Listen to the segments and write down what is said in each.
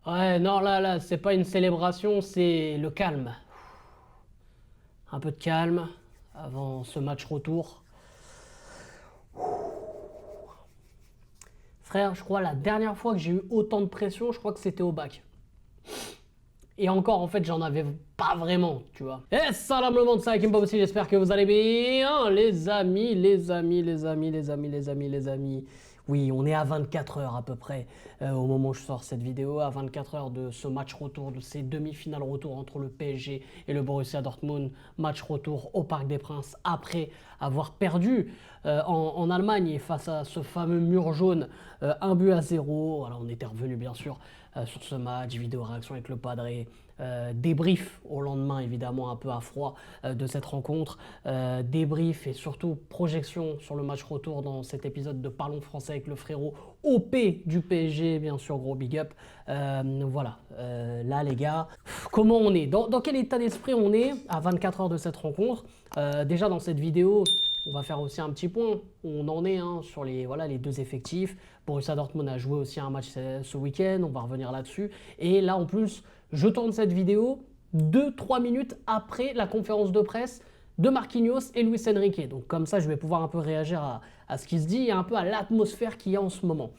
Ouais, non, là, c'est pas une célébration, c'est le calme. Un peu de calme avant ce match retour. Frère, je crois la dernière fois que j'ai eu autant de pression, je crois que c'était au bac. Et encore, en fait, j'en avais pas vraiment, tu vois. Et salam le monde, c'est Hakim Bob aussi, j'espère que vous allez bien, les amis, les amis, les amis, les amis, les amis, les amis. Oui, on est à 24 heures à peu près au moment où je sors cette vidéo, à 24 heures de ce match retour, de ces demi-finales retour entre le PSG et le Borussia Dortmund. Match retour au Parc des Princes après avoir perdu en Allemagne face à ce fameux mur jaune, 1-0. Voilà, on était revenu bien sûr sur ce match, vidéo réaction avec le padré, débrief au lendemain évidemment un peu à froid de cette rencontre, débrief et surtout projection sur le match retour dans cet épisode de Parlons français avec le frérot OP du PSG, bien sûr, gros big up. Voilà, là les gars, comment on est, dans quel état d'esprit on est à 24 heures de cette rencontre. Déjà dans cette vidéo, on va faire aussi un petit point où on en est hein, sur les, voilà, les deux effectifs. Borussia Dortmund a joué aussi un match ce week-end, on va revenir là-dessus. Et là en plus, je tourne cette vidéo 2-3 minutes après la conférence de presse de Marquinhos et Luis Enrique. Donc comme ça, je vais pouvoir un peu réagir à ce qui se dit et un peu à l'atmosphère qu'il y a en ce moment.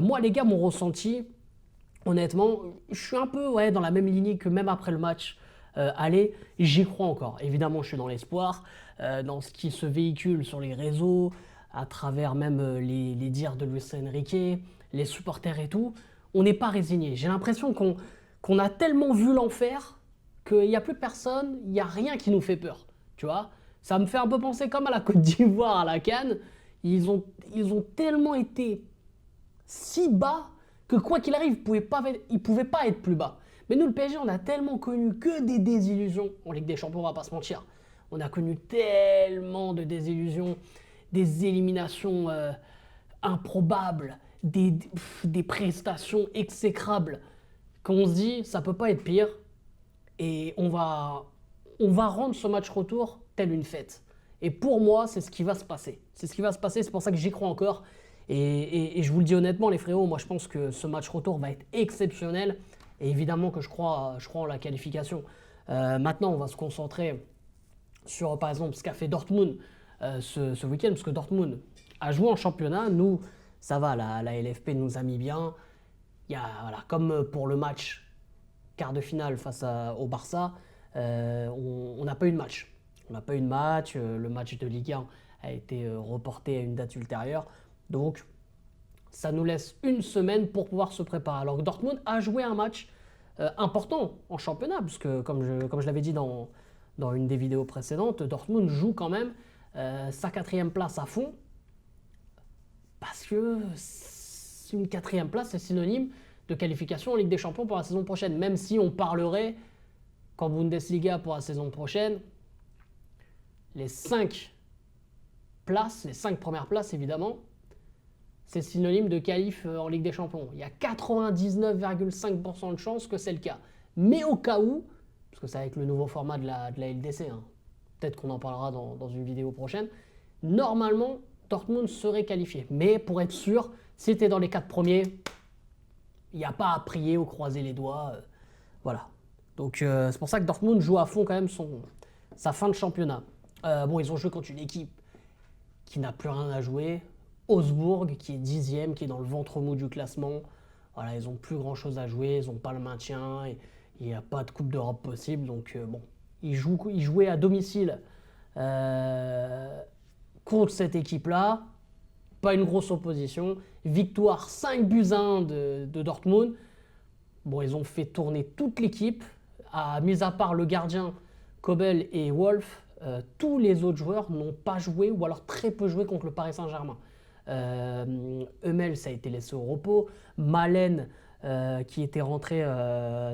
Moi les gars, mon ressenti, honnêtement, je suis un peu ouais, dans la même lignée que même après le match. Allez, j'y crois encore. Évidemment, je suis dans l'espoir, dans ce qui se véhicule sur les réseaux, à travers même les dires de Luis Enrique, les supporters et tout. On n'est pas résigné. J'ai l'impression qu'on a tellement vu l'enfer qu'il n'y a plus personne, il n'y a rien qui nous fait peur. Tu vois, ça me fait un peu penser comme à la Côte d'Ivoire, à la CAN. Ils ont tellement été si bas que quoi qu'il arrive, il ne pouvait pas être plus bas. Mais nous, le PSG, on a tellement connu que des désillusions en Ligue des Champions, on va pas se mentir. On a connu tellement de désillusions, des éliminations improbables, des prestations exécrables, qu'on se dit, ça peut pas être pire. Et on va rendre ce match retour tel une fête. Et pour moi, c'est ce qui va se passer. C'est ce qui va se passer, c'est pour ça que j'y crois encore. Et je vous le dis honnêtement, les frérots, moi je pense que ce match retour va être exceptionnel. Et évidemment que je crois en la qualification. Maintenant, on va se concentrer sur, par exemple, ce qu'a fait Dortmund ce week-end, parce que Dortmund a joué en championnat. Nous, ça va, la LFP nous a mis bien. Il y a, voilà, comme pour le match quart de finale au Barça, on n'a pas eu de match. On n'a pas eu de match. Le match de Ligue 1 a été reporté à une date ultérieure. Donc, ça nous laisse une semaine pour pouvoir se préparer. Alors que Dortmund a joué un match important en championnat, puisque comme je l'avais dit dans une des vidéos précédentes, Dortmund joue quand même sa quatrième place à fond, parce que une quatrième place, c'est synonyme de qualification en Ligue des Champions pour la saison prochaine. Même si on parlerait qu'en Bundesliga pour la saison prochaine, les 5 places, les 5 premières places évidemment, c'est synonyme de qualif en Ligue des Champions. Il y a 99,5% de chances que c'est le cas. Mais au cas où, parce que c'est avec le nouveau format de la LDC, hein, peut-être qu'on en parlera dans une vidéo prochaine, normalement, Dortmund serait qualifié. Mais pour être sûr, si tu es dans les 4 premiers, il n'y a pas à prier ou croiser les doigts. Voilà. Donc c'est pour ça que Dortmund joue à fond quand même sa fin de championnat. Bon, ils ont joué contre une équipe qui n'a plus rien à jouer. Augsbourg, qui est 10e, qui est dans le ventre mou du classement. Voilà, ils n'ont plus grand chose à jouer, ils n'ont pas le maintien, il n'y a pas de Coupe d'Europe possible. Donc bon, ils jouaient à domicile contre cette équipe-là. Pas une grosse opposition. Victoire 5-1 de Dortmund. Bon, ils ont fait tourner toute l'équipe, mis à part le gardien Kobel et Wolf. Tous les autres joueurs n'ont pas joué ou alors très peu joué contre le Paris Saint-Germain. Hummels a été laissé au repos. Malen, qui était rentré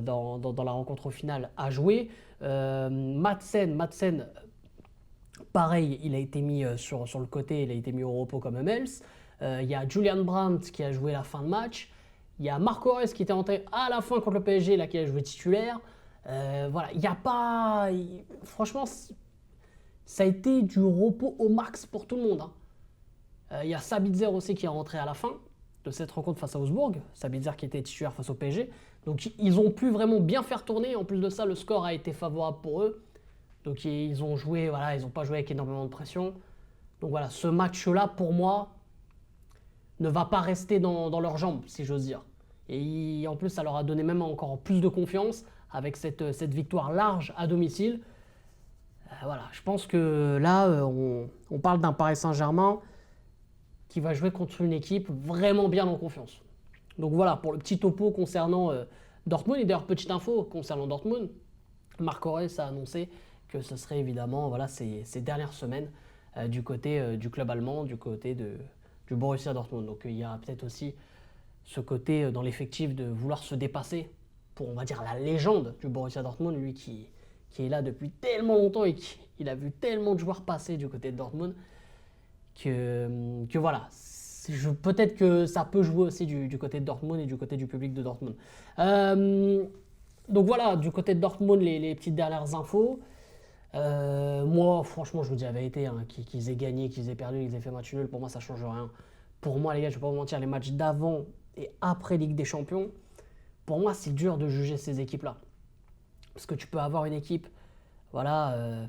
dans la rencontre finale, a joué. Madsen, pareil, il a été mis sur le côté, il a été mis au repos comme Hummels. Il y a Julian Brandt qui a joué la fin de match. Il y a Marco Reus qui était rentré à la fin contre le PSG, là, qui a joué titulaire. Voilà, il n'y a pas. Franchement, ça a été du repos au max pour tout le monde. Hein. Il y a Sabitzer aussi qui est rentré à la fin de cette rencontre face à Augsbourg, Sabitzer qui était titulaire face au PSG. Donc ils ont pu vraiment bien faire tourner. En plus de ça, le score a été favorable pour eux. Donc ils ont joué, voilà, ils n'ont pas joué avec énormément de pression. Donc voilà, ce match-là, pour moi, ne va pas rester dans leurs jambes, si j'ose dire. Et en plus, ça leur a donné même encore plus de confiance avec cette victoire large à domicile. Voilà, je pense que là, on parle d'un Paris Saint-Germain qui va jouer contre une équipe vraiment bien en confiance. Donc voilà, pour le petit topo concernant Dortmund. Et d'ailleurs, petite info concernant Dortmund, Marc Reus a annoncé que ce serait évidemment voilà, ces dernières semaines du côté du club allemand, du côté du Borussia Dortmund. Donc il y a peut-être aussi ce côté dans l'effectif de vouloir se dépasser pour, on va dire, la légende du Borussia Dortmund, lui qui est là depuis tellement longtemps et il a vu tellement de joueurs passer du côté de Dortmund que voilà, peut-être que ça peut jouer aussi du côté de Dortmund et du côté du public de Dortmund. Donc voilà, du côté de Dortmund, les petites dernières infos. Moi, franchement, je vous dis la vérité, hein, qu'ils aient gagné, qu'ils aient perdu, qu'ils aient fait match nul, pour moi, ça ne change rien. Pour moi, les gars, je ne vais pas vous mentir, les matchs d'avant et après Ligue des Champions, pour moi, c'est dur de juger ces équipes-là. Parce que tu peux avoir une équipe, voilà,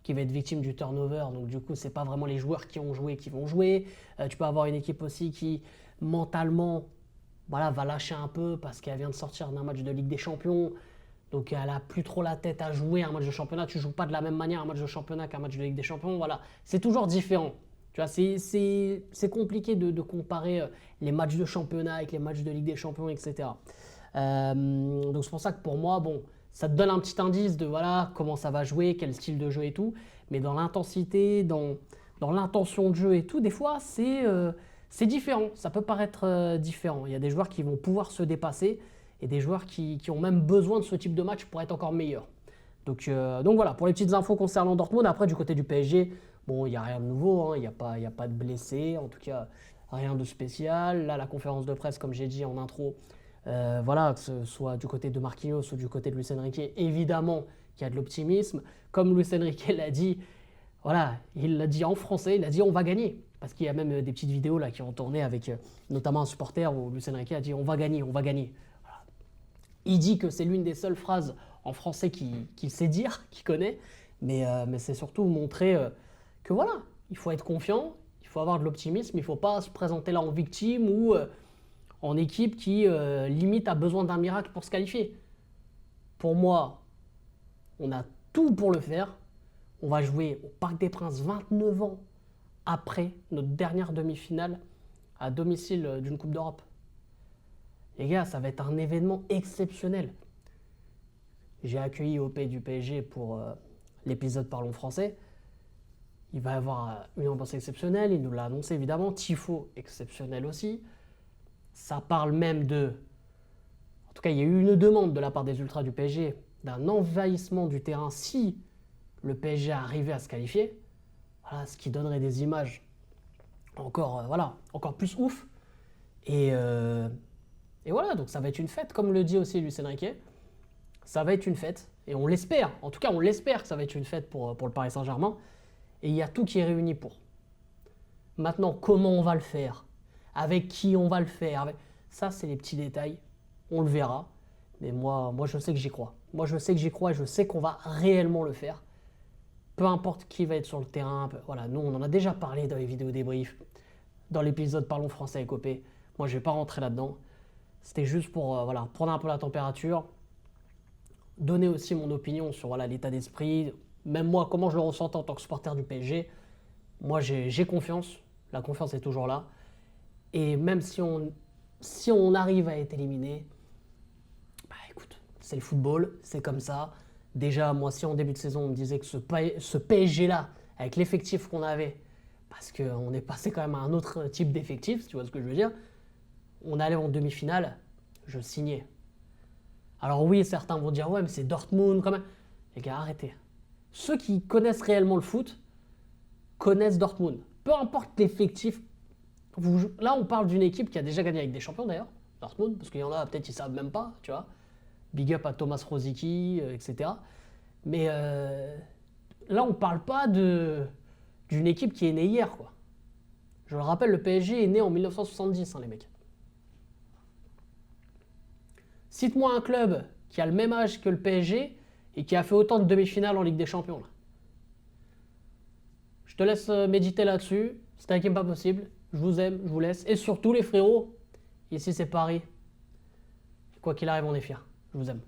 qui va être victime du turnover, donc du coup, c'est pas vraiment les joueurs qui ont joué qui vont jouer. Tu peux avoir une équipe aussi qui, mentalement, voilà, va lâcher un peu parce qu'elle vient de sortir d'un match de Ligue des Champions. Donc elle a plus trop la tête à jouer un match de championnat. Tu joues pas de la même manière un match de championnat qu'un match de Ligue des Champions. Voilà, c'est toujours différent. Tu vois, c'est compliqué de comparer les matchs de championnat avec les matchs de Ligue des Champions, etc. Donc c'est pour ça que pour moi, bon, ça te donne un petit indice de voilà comment ça va jouer, quel style de jeu et tout. Mais dans l'intensité, dans l'intention de jeu et tout, des fois c'est différent. Ça peut paraître différent. Il y a des joueurs qui vont pouvoir se dépasser et des joueurs qui ont même besoin de ce type de match pour être encore meilleurs. Donc voilà, pour les petites infos concernant Dortmund. Après, du côté du PSG, bon, il n'y a rien de nouveau, hein, il n'y a pas de blessés, en tout cas, rien de spécial. Là, la conférence de presse, comme j'ai dit en intro, voilà, que ce soit du côté de Marquinhos ou du côté de Luis Enrique, évidemment qu'il y a de l'optimisme. Comme Luis Enrique l'a dit, voilà, il l'a dit en français, il a dit on va gagner. Parce qu'il y a même des petites vidéos là qui ont tourné avec notamment un supporter où Luis Enrique a dit on va gagner, on va gagner. Il dit que c'est l'une des seules phrases en français qu'il sait dire, qu'il connaît, mais c'est surtout montrer que voilà, il faut être confiant, il faut avoir de l'optimisme, il ne faut pas se présenter là en victime ou en équipe qui limite a besoin d'un miracle pour se qualifier. Pour moi, on a tout pour le faire. On va jouer au Parc des Princes 29 ans après notre dernière demi-finale à domicile d'une Coupe d'Europe. Les gars, ça va être un événement exceptionnel. J'ai accueilli au Pays du PSG pour l'épisode Parlons français. Il va y avoir une ambiance exceptionnelle, il nous l'a annoncé évidemment. Tifo exceptionnel aussi. Ça parle même de... En tout cas, il y a eu une demande de la part des ultras du PSG d'un envahissement du terrain si le PSG arrivait à se qualifier. Voilà, ce qui donnerait des images encore, encore plus ouf. Et voilà, donc ça va être une fête, comme le dit aussi Luis Enrique. Ça va être une fête, et on l'espère. En tout cas, on l'espère que ça va être une fête pour le Paris Saint-Germain. Et il y a tout qui est réuni pour. Maintenant, comment on va le faire? Avec qui on va le faire? Ça, c'est les petits détails. On le verra. Mais moi, je sais que j'y crois. Moi, je sais que j'y crois et je sais qu'on va réellement le faire. Peu importe qui va être sur le terrain. Voilà, nous, on en a déjà parlé dans les vidéos débrief, dans l'épisode Parlons français avec OP. Moi, je ne vais pas rentrer là-dedans. C'était juste pour voilà, prendre un peu la température, donner aussi mon opinion sur voilà, l'état d'esprit, même moi, comment je le ressens en tant que supporter du PSG. Moi, j'ai confiance, la confiance est toujours là. Et même si on arrive à être éliminé, bah écoute, c'est le football, c'est comme ça. Déjà, moi, si en début de saison, on me disait que ce PSG-là, avec l'effectif qu'on avait, parce qu'on est passé quand même à un autre type d'effectif, si tu vois ce que je veux dire, on allait en demi-finale, je signais. Alors oui, certains vont dire, ouais, mais c'est Dortmund quand même. Les gars, arrêtez. Ceux qui connaissent réellement le foot connaissent Dortmund. Peu importe l'effectif. Là, on parle d'une équipe qui a déjà gagné avec des champions d'ailleurs, Dortmund, parce qu'il y en a peut-être ils ne savent même pas, tu vois. Big up à Thomas Rosicky, etc. Mais là, on ne parle pas d'une équipe qui est née hier, quoi. Je le rappelle, le PSG est né en 1970, hein, les mecs. Cite-moi un club qui a le même âge que le PSG et qui a fait autant de demi-finales en Ligue des Champions. Là. Je te laisse méditer là-dessus. C'était un game pas possible. Je vous aime, je vous laisse. Et surtout les frérots, ici c'est Paris. Quoi qu'il arrive, on est fiers. Je vous aime.